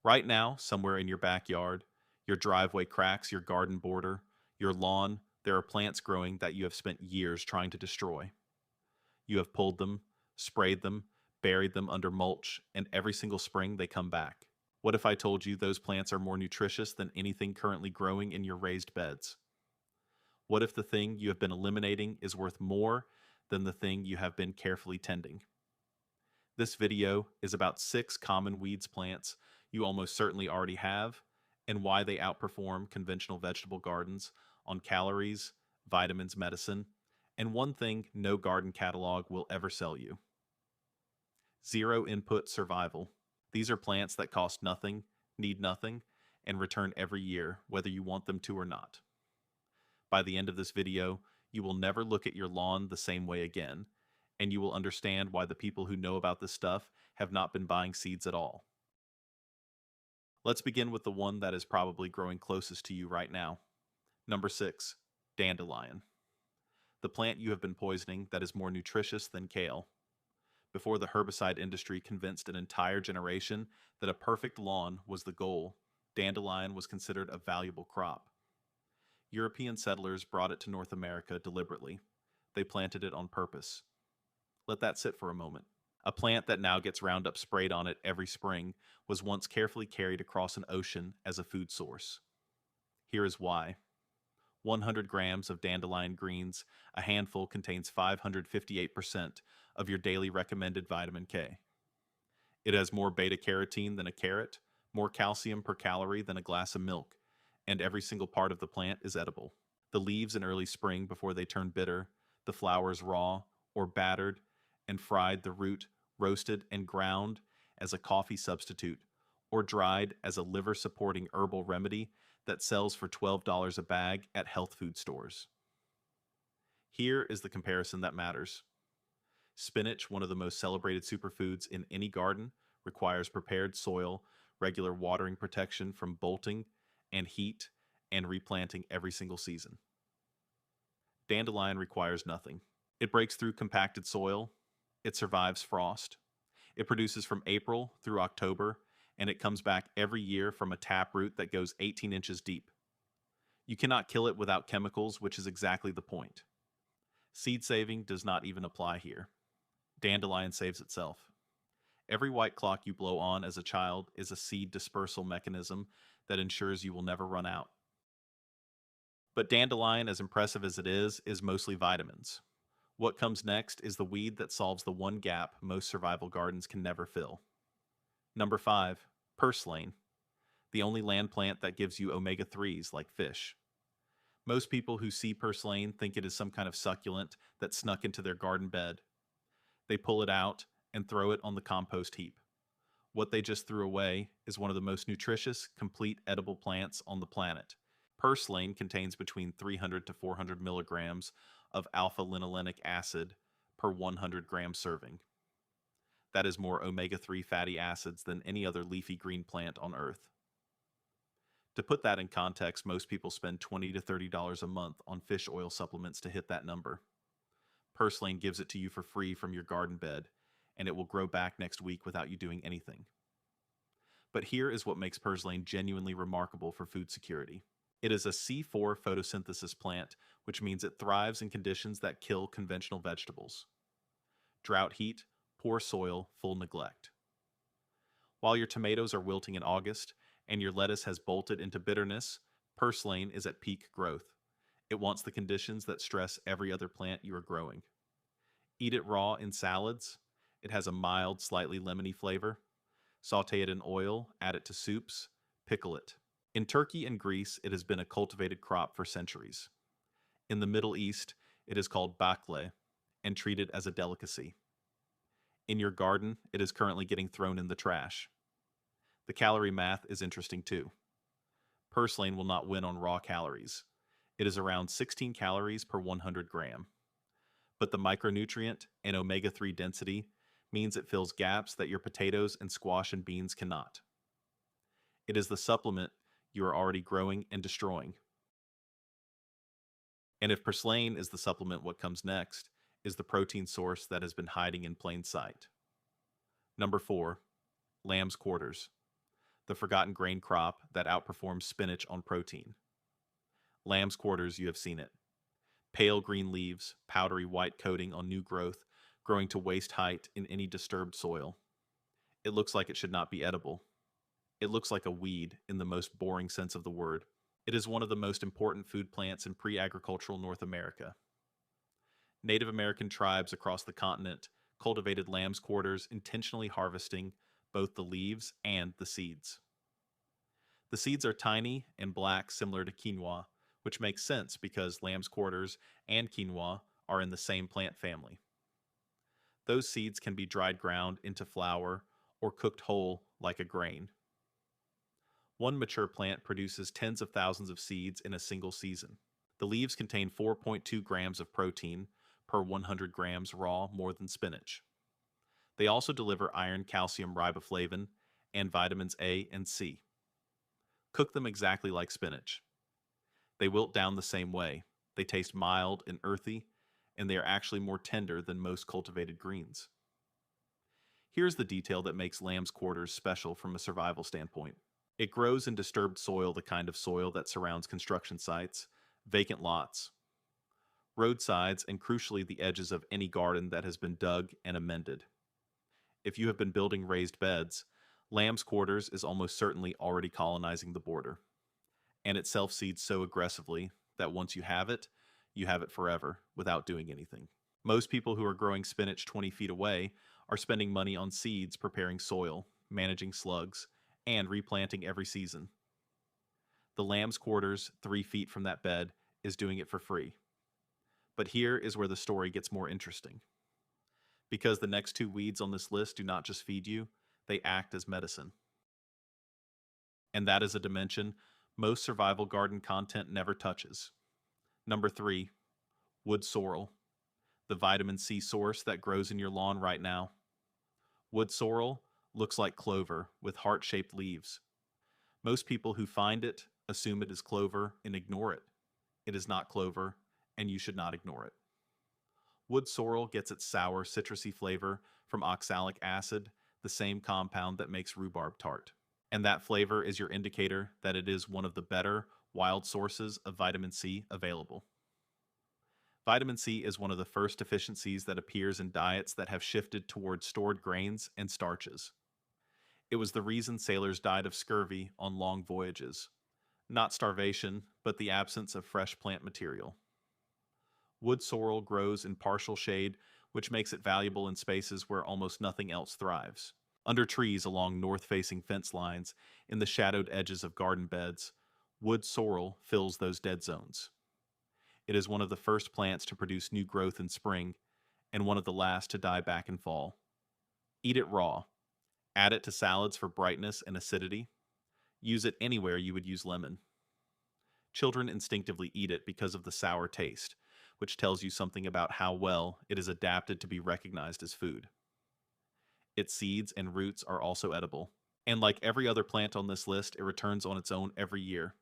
Right now, somewhere in your backyard, your driveway cracks, your garden border, your lawn, there are plants growing that you have spent years trying to destroy. You have pulled them, sprayed them, buried them under mulch, and every single spring they come back. What if I told you those plants are more nutritious than anything currently growing in your raised beds? What if the thing you have been eliminating is worth more than the thing you have been carefully tending? This video is about 6 common weeds plants you almost certainly already have and why they outperform conventional vegetable gardens on calories, vitamins, medicine, and one thing no garden catalog will ever sell you: zero input survival. These are plants that cost nothing, need nothing, and return every year, whether you want them to or not. By the end of this video, you will never look at your lawn the same way again, and you will understand why the people who know about this stuff have not been buying seeds at all. Let's begin with the one that is probably growing closest to you right now. Number 6, dandelion. The plant you have been poisoning that is more nutritious than kale. Before the herbicide industry convinced an entire generation that a perfect lawn was the goal, dandelion was considered a valuable crop. European settlers brought it to North America deliberately. They planted it on purpose. Let that sit for a moment. A plant that now gets Roundup sprayed on it every spring was once carefully carried across an ocean as a food source. Here is why. 100 grams of dandelion greens, a handful contains 558% of your daily recommended vitamin K. It has more beta carotene than a carrot, more calcium per calorie than a glass of milk, and every single part of the plant is edible. The leaves in early spring before they turn bitter, the flowers raw or battered and fried, the root roasted and ground as a coffee substitute, or dried as a liver-supporting herbal remedy that sells for $12 a bag at health food stores. Here is the comparison that matters. Spinach, one of the most celebrated superfoods in any garden, requires prepared soil, regular watering protection from bolting and heat, and replanting every single season. Dandelion requires nothing. It breaks through compacted soil, it survives frost, it produces from April through October, and it comes back every year from a taproot that goes 18 inches deep. You cannot kill it without chemicals, which is exactly the point. Seed saving does not even apply here. Dandelion saves itself. Every white clock you blow on as a child is a seed dispersal mechanism that ensures you will never run out. But dandelion, as impressive as it is mostly vitamins. What comes next is the weed that solves the one gap most survival gardens can never fill. Number 5, purslane, the only land plant that gives you omega-3s like fish. Most people who see purslane think it is some kind of succulent that snuck into their garden bed. They pull it out and throw it on the compost heap. What they just threw away is one of the most nutritious, complete edible plants on the planet. Purslane contains between 300 to 400 milligrams of alpha-linolenic acid per 100 gram serving. That is more omega-3 fatty acids than any other leafy green plant on Earth. To put that in context, most people spend $20 to $30 a month on fish oil supplements to hit that number. Purslane gives it to you for free from your garden bed, and it will grow back next week without you doing anything. But here is what makes purslane genuinely remarkable for food security. It is a C4 photosynthesis plant, which means it thrives in conditions that kill conventional vegetables. Drought heat, poor soil, full neglect. While your tomatoes are wilting in August and your lettuce has bolted into bitterness, purslane is at peak growth. It wants the conditions that stress every other plant you are growing. Eat it raw in salads. It has a mild, slightly lemony flavor. Saute it in oil, add it to soups, pickle it. In Turkey and Greece, it has been a cultivated crop for centuries. In the Middle East, it is called bakle and treated as a delicacy. In your garden, it is currently getting thrown in the trash. The calorie math is interesting too. Purslane will not win on raw calories. It is around 16 calories per 100 gram. But the micronutrient and omega-3 density means it fills gaps that your potatoes and squash and beans cannot. It is the supplement you are already growing and destroying. And if purslane is the supplement, what comes next is the protein source that has been hiding in plain sight. Number 4, lamb's quarters. the forgotten grain crop that outperforms spinach on protein. Lamb's quarters, you have seen it. Pale green leaves, powdery white coating on new growth, growing to waist height in any disturbed soil. It looks like it should not be edible. It looks like a weed in the most boring sense of the word. It is one of the most important food plants in pre-agricultural North America. Native American tribes across the continent cultivated lamb's quarters, intentionally harvesting both the leaves and the seeds. The seeds are tiny and black, similar to quinoa, which makes sense because lamb's quarters and quinoa are in the same plant family. Those seeds can be dried ground into flour or cooked whole like a grain. One mature plant produces tens of thousands of seeds in a single season. The leaves contain 4.2 grams of protein per 100 grams raw, more than spinach. They also deliver iron, calcium, riboflavin, and vitamins A and C. Cook them exactly like spinach. They wilt down the same way. They taste mild and earthy, and they are actually more tender than most cultivated greens. Here's the detail that makes lamb's quarters special from a survival standpoint. It grows in disturbed soil, the kind of soil that surrounds construction sites, vacant lots, roadsides, and crucially the edges of any garden that has been dug and amended. If you have been building raised beds, lamb's quarters is almost certainly already colonizing the border. And it self-seeds so aggressively that once you have it forever without doing anything. Most people who are growing spinach 20 feet away are spending money on seeds, preparing soil, managing slugs, and replanting every season. The lamb's quarters, 3 feet from that bed, is doing it for free. But here is where the story gets more interesting. Because the next two weeds on this list do not just feed you, they act as medicine. And that is a dimension most survival garden content never touches. Number 3, wood sorrel, the vitamin C source that grows in your lawn right now. Wood sorrel looks like clover with heart-shaped leaves. Most people who find it assume it is clover and ignore it. It is not clover, and you should not ignore it. Wood sorrel gets its sour, citrusy flavor from oxalic acid, the same compound that makes rhubarb tart. And that flavor is your indicator that it is one of the better, wild sources of vitamin C available. Vitamin C is one of the first deficiencies that appears in diets that have shifted toward stored grains and starches. It was the reason sailors died of scurvy on long voyages. Not starvation, but the absence of fresh plant material. Wood sorrel grows in partial shade, which makes it valuable in spaces where almost nothing else thrives. Under trees along north-facing fence lines, in the shadowed edges of garden beds, wood sorrel fills those dead zones. It is one of the first plants to produce new growth in spring, and one of the last to die back in fall. Eat it raw. Add it to salads for brightness and acidity. Use it anywhere you would use lemon. Children instinctively eat it because of the sour taste, which tells you something about how well it is adapted to be recognized as food. Its seeds and roots are also edible. And like every other plant on this list, it returns on its own every year.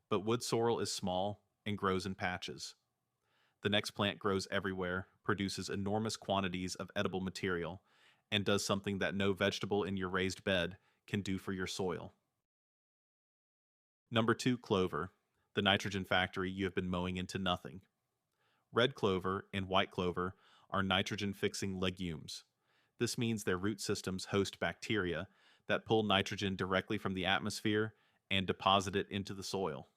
But wood sorrel is small and grows in patches. The next plant grows everywhere, produces enormous quantities of edible material, and does something that no vegetable in your raised bed can do for your soil. Number 2, clover, the nitrogen factory you have been mowing into nothing. Red clover and white clover are nitrogen-fixing legumes. This means their root systems host bacteria that pull nitrogen directly from the atmosphere and deposit it into the soil.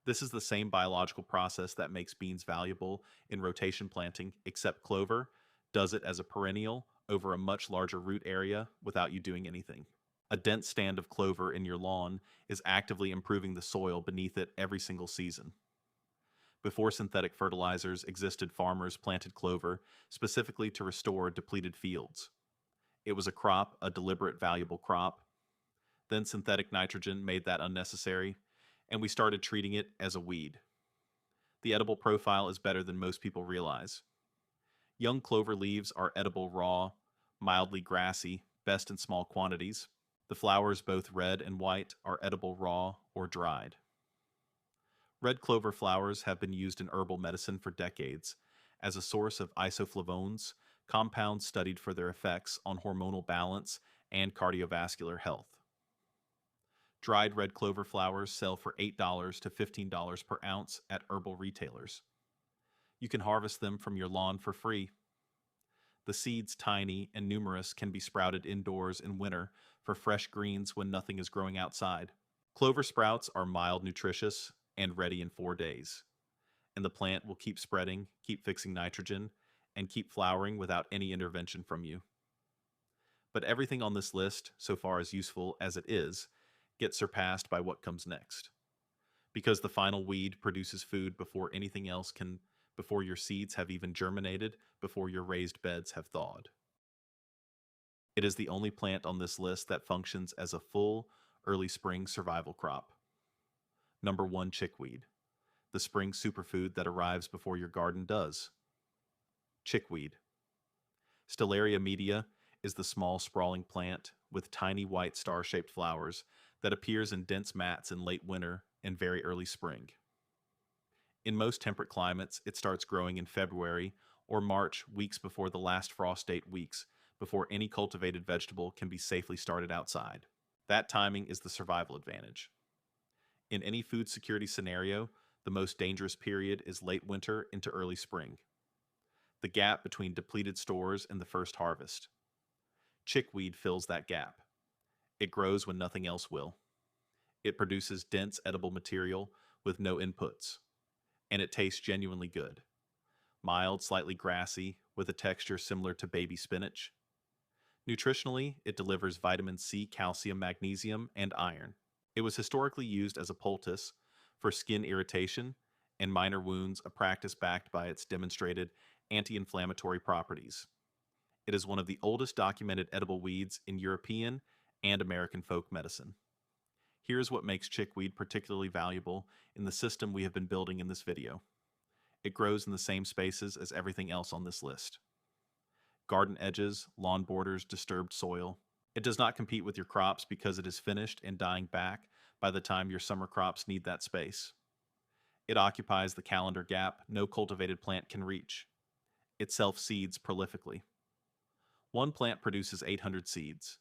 This is the same biological process that makes beans valuable in rotation planting, except clover does it as a perennial over a much larger root area without you doing anything. A dense stand of clover in your lawn is actively improving the soil beneath it every single season. Before synthetic fertilizers existed, farmers planted clover specifically to restore depleted fields. It was a crop, a deliberate, valuable crop. Then synthetic nitrogen made that unnecessary, and we started treating it as a weed. The edible profile is better than most people realize. Young clover leaves are edible raw, mildly grassy, best in small quantities. The flowers, both red and white, are edible raw or dried. Red clover flowers have been used in herbal medicine for decades as a source of isoflavones, compounds studied for their effects on hormonal balance and cardiovascular health. Dried red clover flowers sell for $8 to $15 per ounce at herbal retailers. You can harvest them from your lawn for free. The seeds, tiny and numerous, can be sprouted indoors in winter for fresh greens when nothing is growing outside. Clover sprouts are mild, nutritious, and ready in 4 days. And the plant will keep spreading, keep fixing nitrogen, and keep flowering without any intervention from you. But everything on this list, so far as useful as it is, gets surpassed by what comes next. Because the final weed produces food before anything else can, before your seeds have even germinated, before your raised beds have thawed. It is the only plant on this list that functions as a full, early spring survival crop. Number 1, chickweed, the spring superfood that arrives before your garden does. Chickweed. Stellaria media is the small, sprawling plant with tiny white star-shaped flowers that appears in dense mats in late winter and very early spring. In most temperate climates, it starts growing in February or March, weeks before the last frost date, weeks before any cultivated vegetable can be safely started outside. That timing is the survival advantage. In any food security scenario, the most dangerous period is late winter into early spring, the gap between depleted stores and the first harvest. Chickweed fills that gap. It grows when nothing else will. It produces dense edible material with no inputs, and it tastes genuinely good. Mild, slightly grassy, with a texture similar to baby spinach. Nutritionally, it delivers vitamin C, calcium, magnesium, and iron. It was historically used as a poultice for skin irritation and minor wounds, a practice backed by its demonstrated anti-inflammatory properties. It is one of the oldest documented edible weeds in European and American folk medicine. Here's what makes chickweed particularly valuable in the system we have been building in this video. It grows in the same spaces as everything else on this list. Garden edges, lawn borders, disturbed soil. It does not compete with your crops because it is finished and dying back by the time your summer crops need that space. It occupies the calendar gap no cultivated plant can reach. It self-seeds prolifically. One plant produces 800 seeds.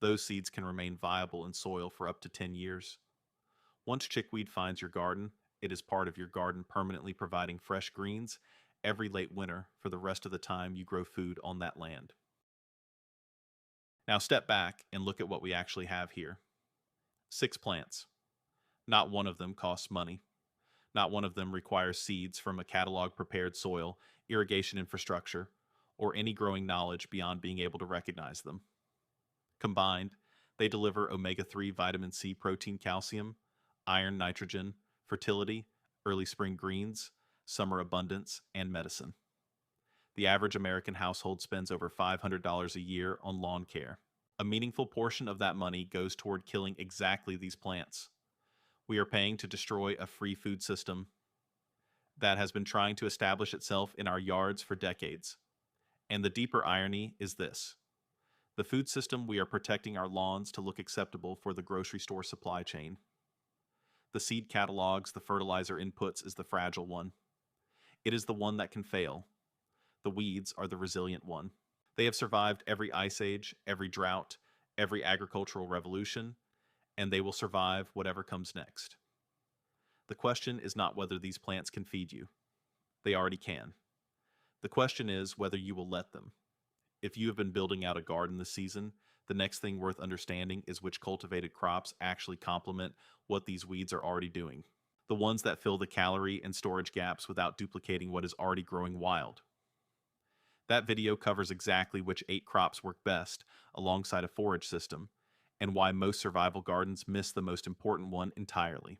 Those seeds can remain viable in soil for up to 10 years. Once chickweed finds your garden, it is part of your garden, permanently providing fresh greens every late winter for the rest of the time you grow food on that land. Now step back and look at what we actually have here. 6 plants. Not one of them costs money. Not one of them requires seeds from a catalog-prepared soil, irrigation infrastructure, or any growing knowledge beyond being able to recognize them. Combined, they deliver omega-3 vitamin C, protein, calcium, iron, nitrogen, fertility, early spring greens, summer abundance, and medicine. The average American household spends over $500 a year on lawn care. A meaningful portion of that money goes toward killing exactly these plants. We are paying to destroy a free food system that has been trying to establish itself in our yards for decades. And the deeper irony is this: the food system we are protecting our lawns to look acceptable for the grocery store supply chain. The seed catalogs, the fertilizer inputs is the fragile one. It is the one that can fail. The weeds are the resilient one. They have survived every ice age, every drought, every agricultural revolution, and they will survive whatever comes next. The question is not whether these plants can feed you. They already can. The question is whether you will let them. If you have been building out a garden this season, the next thing worth understanding is which cultivated crops actually complement what these weeds are already doing. The ones that fill the calorie and storage gaps without duplicating what is already growing wild. That video covers exactly which 8 crops work best alongside a forage system, and why most survival gardens miss the most important one entirely.